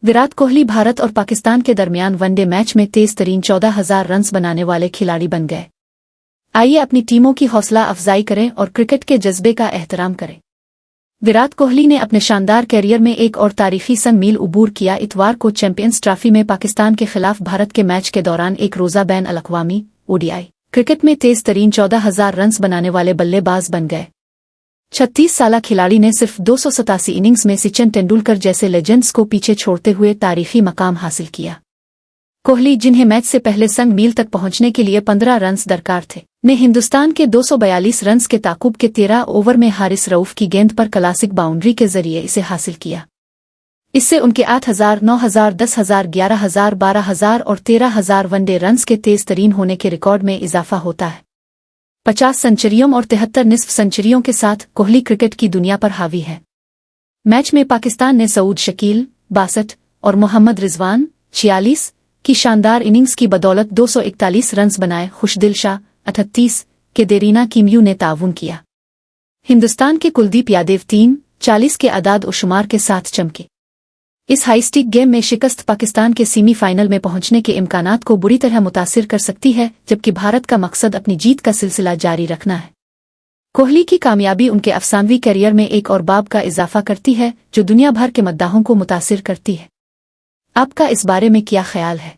विराट कोहली भारत और पाकिस्तान के दरमियान वनडे मैच में तेज तरीन 14,000 रन्स बनाने वाले खिलाड़ी बन गए। आइए अपनी टीमों की हौसला अफजाई करें और क्रिकेट के जज्बे का एहतराम करें। विराट कोहली ने अपने शानदार कैरियर में एक और तारीखी संग मील उबूर किया। इतवार को चैंपियंस ट्रॉफी में पाकिस्तान के खिलाफ भारत के मैच के दौरान एक रोजा बैन अल-अक़वामी (ODI) क्रिकेट में तेज तरीन 14,000 रन्स बनाने वाले बल्लेबाज बन गए। 36 साला खिलाड़ी ने सिर्फ 287 इनिंग्स में सचिन तेंदुलकर जैसे लेजेंड्स को पीछे छोड़ते हुए तारीखी मकाम हासिल किया। कोहली, जिन्हें मैच से पहले संग मील तक पहुंचने के लिए 15 रन्स दरकार थे, ने हिंदुस्तान के 242 रन्स के ताकुब के 13 ओवर में हारिस रऊफ की गेंद पर क्लासिक बाउंड्री के जरिए इसे हासिल किया। इससे उनके 8,000, 9,000, 10,000, 11,000, 12,000 और 13,000 वनडे रन्स के तेज तरीन होने के रिकॉर्ड में इजाफा होता है। 50 सेंचुरियों और 73 निस्फ सेंचुरियों के साथ कोहली क्रिकेट की दुनिया पर हावी है। मैच में पाकिस्तान ने सऊद शकील 62 और मोहम्मद रिजवान 46 की शानदार इनिंग्स की बदौलत 241 रन्स बनाए। खुशदिल शाह 38 के देरीना कीम्यू ने ताउन किया। हिंदुस्तान के कुलदीप यादव 40 के अदाद व शुमार के साथ चमके। इस हाई स्टिक गेम में शिकस्त पाकिस्तान के सेमीफाइनल में पहुंचने के इम्कानात को बुरी तरह मुतासिर कर सकती है, जबकि भारत का मकसद अपनी जीत का सिलसिला जारी रखना है। कोहली की कामयाबी उनके अफसानवी कैरियर में एक और बाब का इजाफा करती है, जो दुनिया भर के मद्दाहों को मुतासिर करती है। आपका इस बारे में क्या ख्याल है?